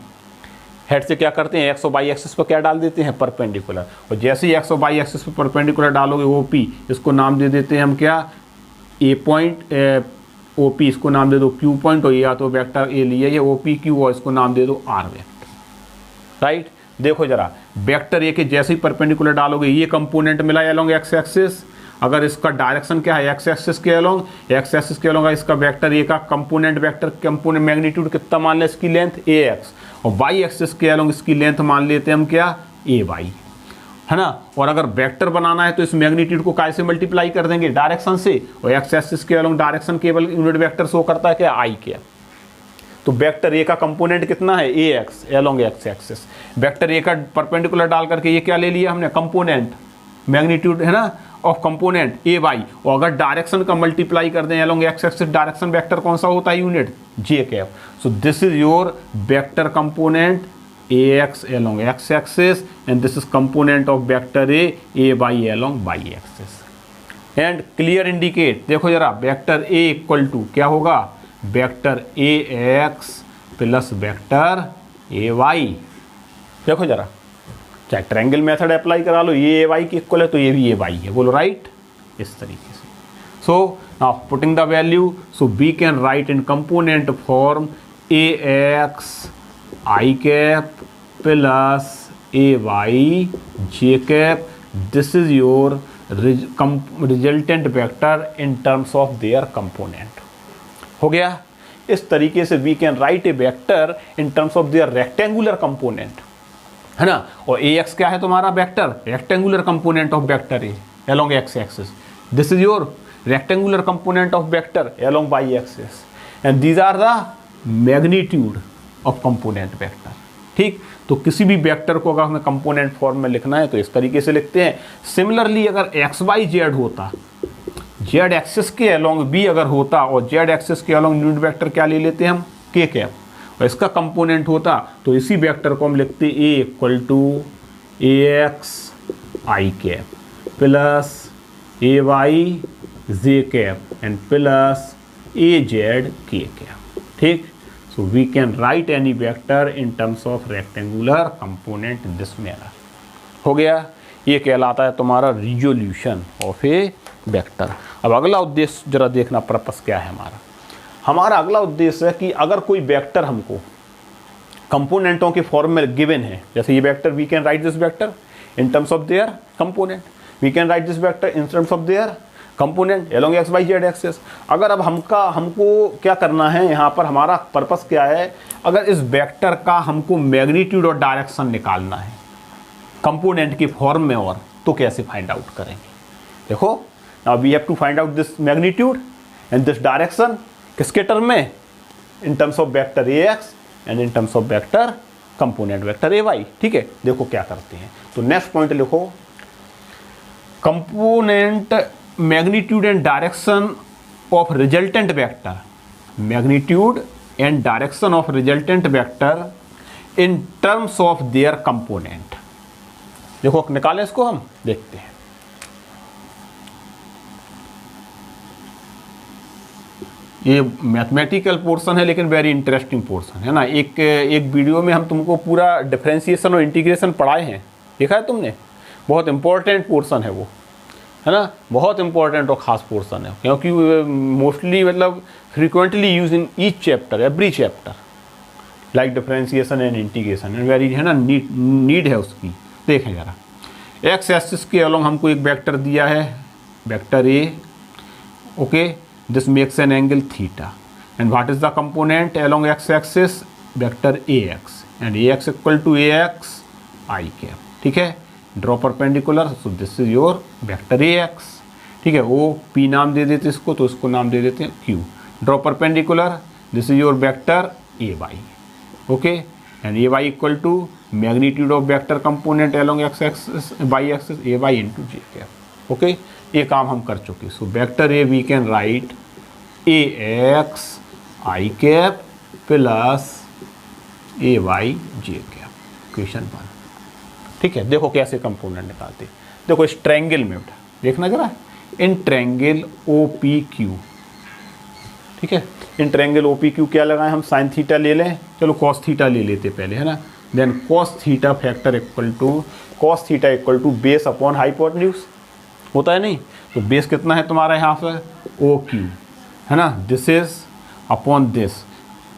हेड से क्या करते हैं, एक्स और वाई एक्सिस पर क्या डाल देते हैं, परपेंडिकुलर, और जैसे ही एक्स और वाई एक्सिस पर परपेंडिकुलर डालोगे ओ पी, इसको नाम दे देते हैं हम क्या, ए पॉइंट, ओ पी इसको नाम दे दो क्यू पॉइंट, और या तो वेक्टर ए लिए ये ओ पी क्यू, और इसको नाम दे दो आर वेक्टर, राइट। देखो जरा, वेक्टर ए के जैसे ही परपेंडिकुलर डालोगे ये कंपोनेंट मिला अलोंग एक्स एक्सिस, अगर इसका डायरेक्शन क्या है, एक्स एक्सिस के अलोंग, एक्स एक्सिस के अलोंग इसका वेक्टर ए का कंपोनेंट वेक्टर कंपोनेंट मैग्नीट्यूड कितना मान ले, इसकी लेंथ ए एक्स, और वाई एक्सिस के अलोंग इसकी लेंथ मान लेते हैं हम क्या, ए वाई, है ना। और अगर वेक्टर बनाना है तो इस मैग्नीट्यूड को काय से मल्टीप्लाई कर देंगे, डायरेक्शन से, और एक्स एक्सिस के अलोंग डायरेक्शन केवल यूनिट वेक्टर शो करता है क्या, आई के। तो वेक्टर ए का कंपोनेंट कितना है, A x along x axis, vector A का परपेंडिकुलर डाल करके ये क्या ले लिया हमने, कंपोनेंट मैग्नीट्यूड, है ना, ऑफ कंपोनेंट ए वाई, और अगर डायरेक्शन का मल्टीप्लाई कर दें along x axis, direction vector कौन सा होता है, unit, J cap. So this is your vector component ax along x axis and this is component of vector a y along y axis and clear indicate, देखो जरा, vector a equal to क्या होगा, vector ax plus vector ay। देखो जरा, चाहे triangle method apply करा लो, ये ay की इक्वल है तो ये भी ay है, बोलो राइट, इस तरीके से। So now putting the value, so we can write in component form ax I cap plus A Y J cap, this is your resultant vector in terms of their component. हो गया। इस तरीके से we can write a vector in terms of their rectangular component, है ना। और A X क्या है तुम्हारा vector, rectangular component of vector A along x axis, this is your rectangular component of vector along Y axis, and these are the magnitude of component vector, ठीक। तो किसी भी वेक्टर को अगर हमें कंपोनेंट फॉर्म में लिखना है तो इस तरीके से लिखते हैं। सिमिलरली अगर एक्स वाई जेड होता, जेड एक्सिस के अलोंग बी अगर होता और जेड एक्सिस के अलोंग यूनिट वेक्टर क्या ले लेते हैं हम, के कैप, और इसका कंपोनेंट होता तो इसी वेक्टर को हम लिखते A equal to A x I cap plus A Y J cap and plus A z के कैप। ठीक। So we can write any vector in terms of rectangular component in this manner. हो गया, ये कहलाता है तुम्हारा resolution of a vector. अब अगला उद्देश्य जरा देखना, पर्पस क्या है हमारा। हमारा अगला उद्देश्य है कि अगर कोई वेक्टर हमको कंपोनेंटों के फॉर्म में गिवन है, जैसे ये vector, we can write this vector in terms of their component, we can write this vector in terms of their component along x Y Z axis. अगर अब हमको क्या करना है, यहाँ पर हमारा पर्पस क्या है, अगर इस वेक्टर का हमको मैग्नीट्यूड और डायरेक्शन निकालना है कंपोनेंट के फॉर्म में, और तो कैसे फाइंड आउट करेंगे। देखो, now we have to find out this magnitude and this direction किसके टर्म में, in terms of vector A X and in terms of vector component vector A Y. ठीक है, देखो क्या करते हैं। तो नेक्स्ट पॉइंट लिखो, component magnitude and direction of resultant vector, magnitude and direction of resultant vector in terms of their component. देखो निकालें इसको, हम देखते हैं। ये मैथमेटिकल पोर्शन है लेकिन वेरी इंटरेस्टिंग पोर्शन है ना। एक वीडियो में हम तुमको पूरा डिफरेंशिएशन और इंटीग्रेशन पढ़ाए हैं, देखा है तुमने, बहुत इंपॉर्टेंट पोर्शन है वो, है ना, बहुत इंपॉर्टेंट और ख़ास पोर्शन है, क्योंकि मोस्टली मतलब frequently use in each chapter, every chapter, like differentiation and integration, very है ना, नीड है उसकी। देखें ज़रा, एक्स एक्सिस के अलोंग हमको एक वेक्टर दिया है, vector A, okay, this makes an angle theta, and what is the component along x axis, vector A X, and A X equal to A x I cap. ठीक है, draw perpendicular, so this is your vector A X. ठीक है, O P नाम दे देते इसको, तो इसको नाम दे देते हैं Q. Draw perpendicular, this is your vector A Y, okay, and A Y equal to magnitude of vector component along x axis Y axis A Y into J cap. Okay, ये काम हम कर चुके। So vector A we can write A x I cap plus A Y J cap, question 1। ठीक है, देखो कैसे component निकालते। देखो इस ट्रायंगल में देखना जरा, in triangle O P Q, ठीक है, in triangle O P Q क्या लगाएं हम, साइन थीटा ले लें, चलो कॉस थीटा ले लेते पहले, है ना, then cos theta factor equal to, cos theta equal to base upon hypotenuse, होता है नहीं, तो बेस कितना है तुम्हारा यहाँ पर ओ क्यू, है ना, this is upon this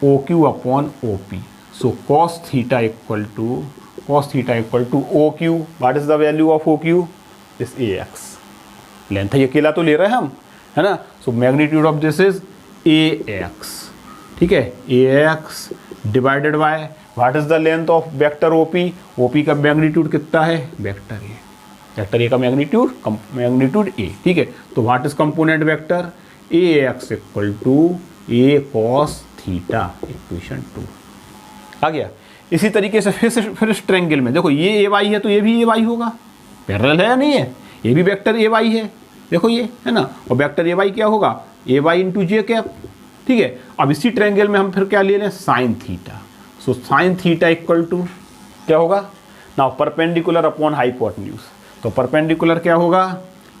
O Q upon O P. So cos theta equal to, cos theta equal to OQ, what is the value of OQ, is AX, length है अकेला तो ले रहे हैं हम, है ना, so magnitude of this is AX। ठीक है, AX divided by what is the length of vector OP, OP का मैग्नीट्यूड कितना है, वेक्टर A, वेक्टर A का मैग्नीट्यूड A। ठीक है, तो what is component vector, AX equal to A cos theta, equation 2 आ गया। इसी तरीके से फिर इस ट्रायंगल में देखो, ये ए वाई है तो ये भी ए वाई होगा, पैरेलल है या नहीं है, ये भी वेक्टर ए वाई है, देखो ये, है ना, और वेक्टर ए वाई क्या होगा, ए वाई इंटू जे कैप। ठीक है, अब इसी ट्रायंगल में हम फिर क्या ले लें, sine theta. So sine theta equal to क्या होगा, नाउ परपेंडिकुलर अपॉन हाइपोटेन्यूज, तो परपेंडिकुलर क्या होगा,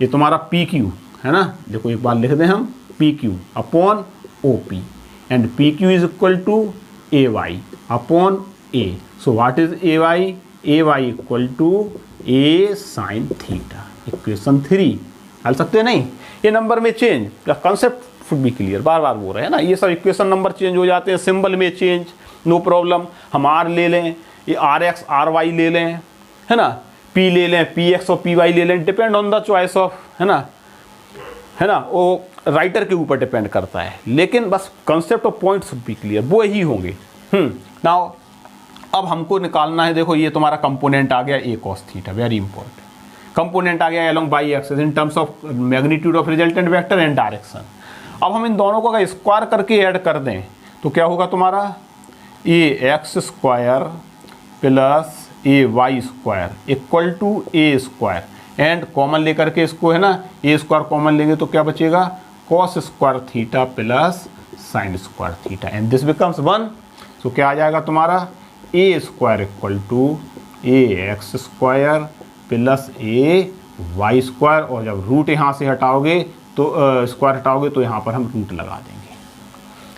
ये तुम्हारा पी क्यू है ना, देखो एक बार लिख दें हम, P Q upon O P, and P Q is equal to A Y upon A. So what is AY? AY equal to A sin theta. Equation 3 हल सकते हैं नहीं, ये नंबर में change, concept should be clear, बार बार बोल रहे हैं ना, ये सब इक्वेशन नंबर चेंज हो जाते हैं, सिंबल में चेंज, नो प्रॉब्लम। हम R ले लें, ये RX RY ले लें, है ना, P ले लें, PX और PY ले लें, depend on the choice of, है ना, वो राइटर के ऊपर डिपेंड करता है, लेकिन बस कंसेप्ट और पॉइंट शुड बी क्लियर, वो ही होंगे। नाउ अब हमको निकालना है, देखो ये तुम्हारा कंपोनेंट आ गया A cos theta, very important component आ गया along y axis in terms of magnitude of resultant vector and direction. अब हम इन दोनों को अगर स्क्वायर करके ऐड कर दें तो क्या होगा तुम्हारा, A x square plus A y square equal to A square and common लेकर के इसको है ना ए स्क्वायर कॉमन लेंगे तो क्या बचेगा cos square theta plus sine square theta and this becomes 1। सो क्या आ जाएगा तुम्हारा A square equal to A x square plus A y square और जब रूट यहाँ से हटाओगे तो स्क्वायर हटाओगे तो यहाँ पर हम रूट लगा देंगे।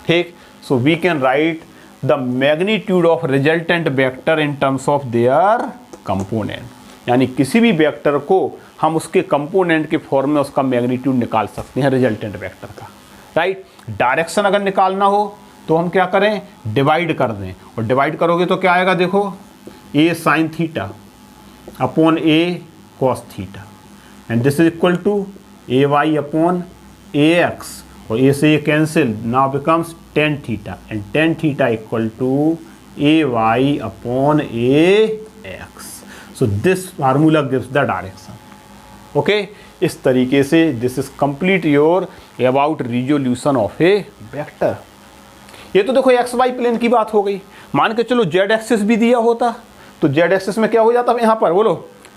ठीक, so we can write the magnitude of resultant vector in terms of their component, यानी किसी भी वेक्टर को हम उसके कंपोनेंट के फॉर्म में उसका मैग्नीट्यूड निकाल सकते हैं रिजल्टेंट वेक्टर का। राइट, डायरेक्शन अगर निकालना हो तो हम क्या करें डिवाइड कर दें और डिवाइड करोगे तो क्या आएगा देखो A sine theta upon A cos theta and this is equal to A Y upon A x और ए से ये cancel now becomes tan theta and tan theta equal to A Y upon A x. So this formula gives the direction. Okay, इस तरीके से this is complete your about resolution of a vector. ये तो देखो x Y plane की बात हो गई, मान के चलो जेड एक्सिस भी दिया होता तो जेड एक्सिस में क्या हो जाता यहाँ पर बोलो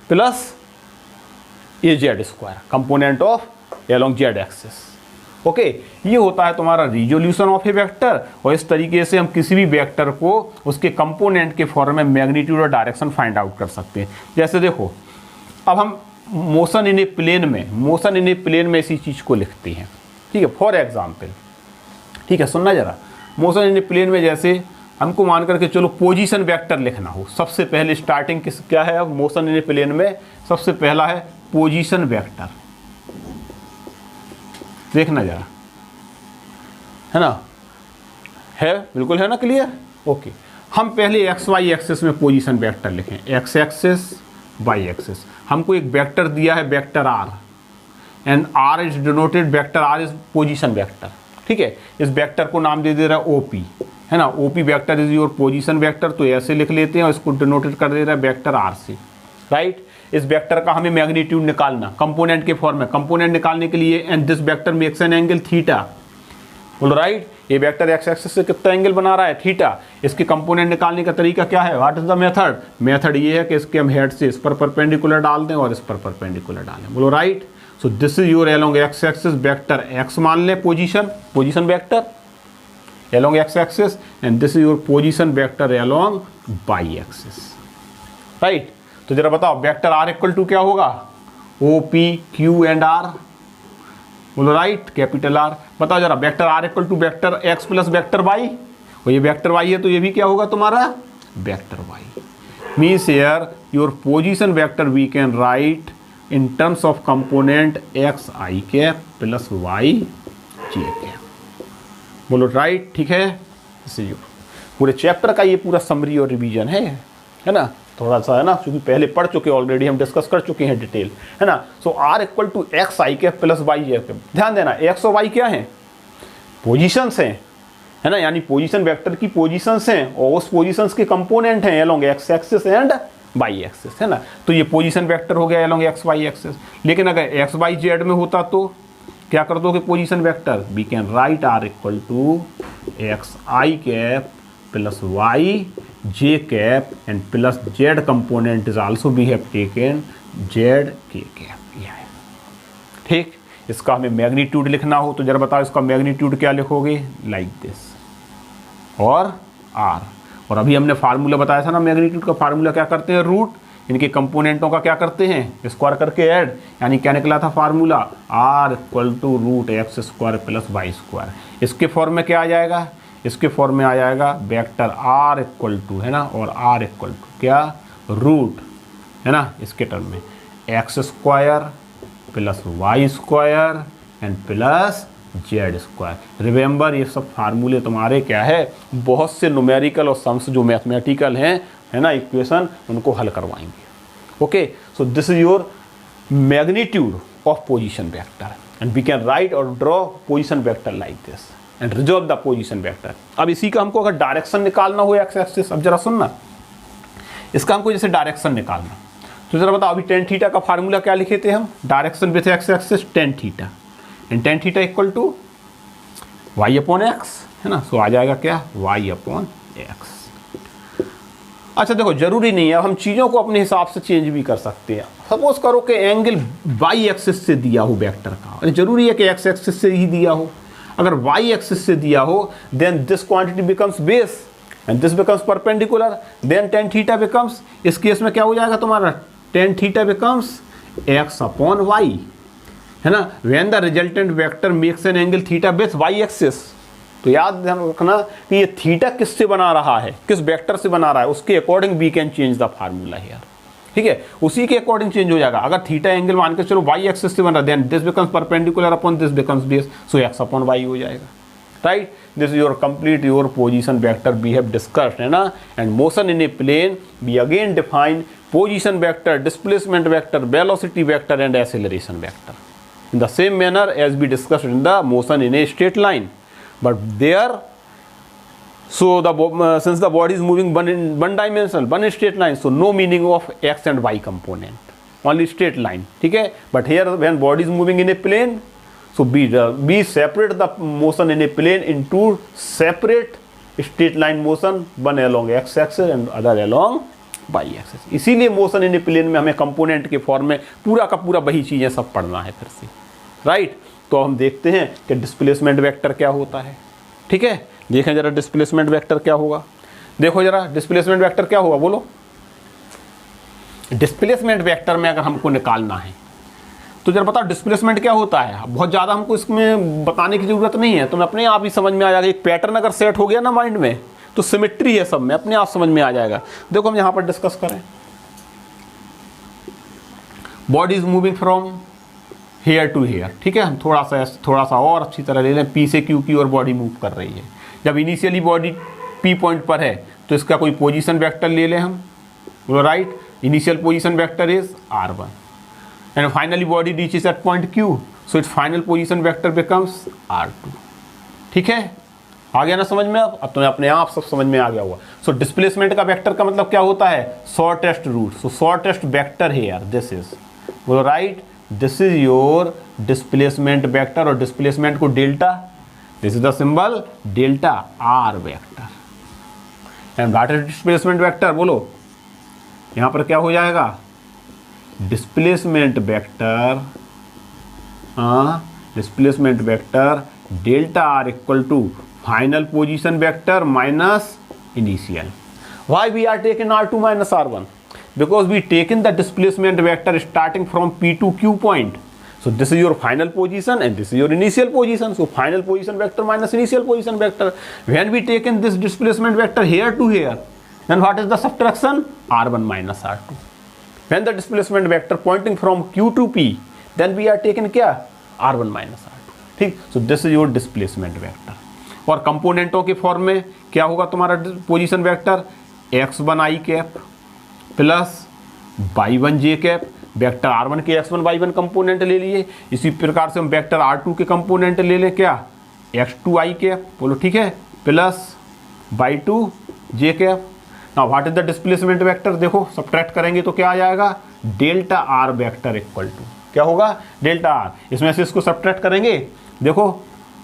plus A Z square component of along Z axis. Okay, ये होता है तुम्हारा रिजोल्यूशन ऑफ ए वेक्टर और इस तरीके से हम किसी भी वेक्टर को उसके कंपोनेंट के फॉर्म में मैग्नीट्यूड और डायरेक्शन फाइंड आउट कर सकते हैं। जैसे देखो अब हम मोशन इन ए प्लेन में इसी चीज़ को लिखते हैं। ठीक है, फॉर एग्जाम्पल, ठीक है सुनना जरा, मोशन इन ए प्लेन में जैसे हमको मान करके चलो पोजीशन वेक्टर लिखना हो, सबसे पहले स्टार्टिंग किस क्या है अब मोशन इन ए प्लेन में सबसे पहला है पोजीशन वेक्टर। देखना जरा, है ना, है बिल्कुल है ना क्लियर। ओके, हम पहले एक्स वाई एक्सिस में पोजीशन वेक्टर लिखें, एक्स एक्सिस वाई एक्सिस। हमको एक वेक्टर दिया है vector R and R is denoted vector R is position vector. ठीक है, इस वेक्टर को नाम दे दे रहा है ओपी, है ना, OP vector is your position vector, तो ऐसे लिख लेते हैं और इसको डिनोटेड कर दे रहा है वेक्टर आर से। राइट, इस वेक्टर का हमें मैग्नीट्यूड निकालना कंपोनेंट के फॉर्म में, कंपोनेंट निकालने के लिए and this vector makes an angle theta. बोलो राइट, ये वेक्टर एक्स एक्सिस से कितना एंगल बना रहा है थीटा। इसके कंपोनेंट निकालने का तरीका क्या है, what is the method, method ये है कि इसके हम हेड से इस पर परपेंडिकुलर डाल दें और इस पर परपेंडिकुलर डालें। बोलो right, so this is your along x axis vector x मान लें position vector along x axis and this is your position vector along y axis। Right, तो जरा बताओ वेक्टर r इक्वल टू क्या होगा O P Q and r। बोलो right, capital R। बताओ जरा vector r equal to vector x plus vector y, और ये वेक्टर y है तो ये भी क्या होगा तुम्हारा vector y। Means here your position vector we can write in terms of component X I cap plus Y J cap. बोलो राइट, ठीक है। इसे पूरे चैप्टर का ये पूरा समरी और रिवीजन है ना, थोड़ा सा है ना, क्योंकि पहले पढ़ चुके ऑलरेडी, हम डिस्कस कर चुके हैं डिटेल, है ना। So R equal to x I cap plus Y J cap. ध्यान देना एक्स और वाई क्या है पोजीशंस हैं, है ना, यानी पोजीशन वेक्टर की पोजीशंस हैं और उस पोजीशंस के कंपोनेंट हैं along x axis and Y axis, है ना। तो ये पोजीशन वेक्टर हो गया अलोंग एक्स वाई एक्सिस। लेकिन अगर एक्स वाई जेड में होता तो क्या कर दोगे position vector, we can write R equal to x I cap plus Y J cap and plus Z component is also we have taken Z के cap. यह है ठीक। इसका हमें मैग्नीट्यूड लिखना हो तो जरा बताओ इसका मैग्नीट्यूड क्या लिखोगे, लाइक दिस और आर। और अभी हमने फार्मूला बताया था ना, मैग्नीट्यूड का फार्मूला क्या करते हैं, रूट, इनके कंपोनेंटों का क्या करते हैं स्क्वायर करके ऐड, यानी क्या निकला था formula R equal to root X square plus Y square. इसके फॉर्म में क्या आ जाएगा, इसके फॉर्म में आ जाएगा वेक्टर आर इक्वल टू, है ना, और आर इक्वल टू क्या रूट, है ना, इसके टर्म में X square plus Y square and plus Z square. Remember ये सब फार्मूले तुम्हारे क्या है, बहुत से न्यूमेरिकल और सम्स जो मैथमेटिकल हैं, है ना, इक्वेशन, उनको हल करवाएंगे। Okay, so this is your magnitude of position vector and we can write और draw position vector like this and resolve the position vector. अब इसी का हमको अगर डायरेक्शन निकालना हो एक्स एक्सिस, अब जरा सुनना, इसका हमको जैसे डायरेक्शन निकालना तो जरा बताओ, अभी टेन थीटा का फार्मूला क्या लिखे थे हम, direction with X axis tan theta and tan theta equal to Y upon X, है ना। सो आ जाएगा क्या वाई अपॉन एक्स। अच्छा देखो, जरूरी नहीं है, हम चीज़ों को अपने हिसाब से चेंज भी कर सकते हैं। सपोज करो कि एंगल वाई एक्सिस से दिया हो वेक्टर का, जरूरी है कि एक्स एक्सिस से ही दिया हो। अगर वाई एक्सिस से दिया हो then this quantity becomes base and this becomes perpendicular, then tan theta becomes, इस केस में क्या हो जाएगा तुम्हारा, tan theta becomes X upon Y, है ना। When the resultant vector makes an angle theta base Y axis, तो याद ध्यान रखना कि ये थीटा किससे बना रहा है, किस वेक्टर से बना रहा है, उसके according we can change the formula यार, ठीक है, उसी के अकॉर्डिंग चेंज हो जाएगा। अगर थीटा एंगल मान के चलो वाई एक्सिस से बन रहा है, then this becomes perpendicular upon this becomes base, so X upon Y हो जाएगा, right. This is your complete your position vector we have discussed, है ना। And motion in a plane we again define position vector, displacement vector, velocity vector and acceleration vector in the same manner as we discussed in the motion in a straight line, but there, so the since the body is moving one dimensional, one straight line, so no meaning of x and y component, only straight line, ठीक है। but here when body is moving in a plane, so we separate the motion in a plane into separate straight line motion, one along x axis and other along by axis. इसीलिए motion in a plane में हमें component के form में पूरा का पूरा वही चीज़ें सब पढ़ना है फिर से, राइट। तो हम देखते हैं कि डिस्प्लेसमेंट वेक्टर क्या होता है, ठीक है। देखें जरा डिस्प्लेसमेंट वेक्टर क्या होगा, देखो जरा डिस्प्लेसमेंट वेक्टर क्या होगा, बोलो। डिस्प्लेसमेंट वेक्टर में अगर हमको निकालना है तो जरा बताओ डिस्प्लेसमेंट क्या होता है। बहुत ज़्यादा हमको इसमें बताने की ज़रूरत नहीं है, तो अपने आप ही समझ में आ जाएगा। एक पैटर्न अगर सेट हो गया ना माइंड में, तो सिमेट्री है सब में, अपने आप समझ में आ जाएगा। देखो हम यहां पर डिस्कस करें, body is moving from here to here, ठीक है। हम थोड़ा सा और अच्छी तरह ले लें, पी से क्यू की ओर बॉडी मूव कर रही है। जब इनिशियली बॉडी पी पॉइंट पर है तो इसका कोई पोजीशन वेक्टर ले लें हम, right. Initial position vector is r1 and finally body reaches at point q, so its final position vector becomes r2, ठीक है। आ गया ना समझ में, अब तुम्हें अपने आप सब समझ में आ गया होगा। सो डिस्प्लेसमेंट का वेक्टर का मतलब क्या होता है, shortest route. So shortest vector here this is, बोलो right, this is your displacement vector, और डिस्प्लेसमेंट को delta, this is the symbol delta R vector. And what is displacement vector, बोलो यहां पर क्या हो जाएगा, displacement vector, displacement vector delta R equal to final position vector minus initial. Why we are taking R2 minus R1? Because we taken the displacement vector starting from P to Q point. So this is your final position and this is your initial position. So final position vector minus initial position vector. When we taken this displacement vector here to here, then what is the subtraction? R1 minus R2. When the displacement vector pointing from Q to P, then we are taking क्या, R1 minus R2, ठीक। So this is your displacement vector. और कंपोनेंटों के form में क्या होगा तुम्हारा position vector, x1 i cap plus y1 j cap. Vector r1 के x1 y1 component ले लिए, इसी प्रकार से हम वेक्टर r2 के कंपोनेंट ले लें, क्या, x2 i कैप, बोलो ठीक है, plus y2 j cap. Now what is the displacement vector, देखो सब्ट्रैक्ट करेंगे तो क्या आ जाएगा, delta r vector equal to क्या होगा, डेल्टा r। इसमें से इसको सब्ट्रैक्ट करेंगे, देखो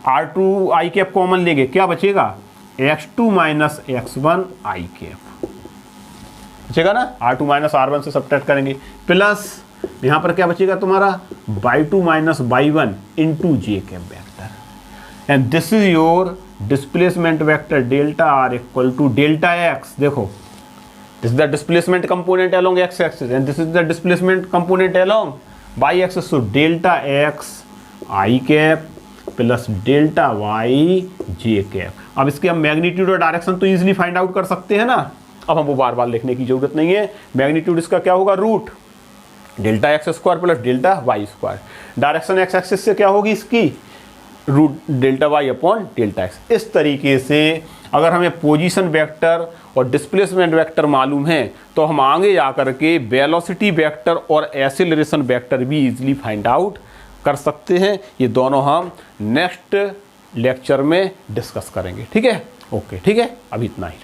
R2 i कैप कॉमन लेंगे, क्या बचेगा, x2 minus x1 i cap बचेगा ना। R2 माइनस R1 से सब्ट्रैक्ट करेंगे, प्लस यहाँ पर क्या बचेगा तुम्हारा, y2 minus y1 into J cap vector. And this is your displacement vector delta r equal to delta x। देखो this is the displacement component along x axis and this is the displacement component along y axis. So delta x i cap plus delta Y J cap. अब इसके हम magnitude और direction तो easily find out कर सकते हैं ना, अब हमको बार बार लिखने की जरूरत नहीं है। मैग्नीट्यूड इसका क्या होगा, root delta X square plus delta Y square. Direction X axis से क्या होगी इसकी, root delta Y upon delta X. इस तरीके से अगर हमें पोजीशन वेक्टर और डिस्प्लेसमेंट वेक्टर मालूम है तो हम आगे जाकर के वेलोसिटी वेक्टर और एक्सेलरेशन वेक्टर भी इजीली फाइंड आउट कर सकते हैं। ये दोनों हम नेक्स्ट लेक्चर में डिस्कस करेंगे, ठीक है, ओके, ठीक है, अभी इतना ही।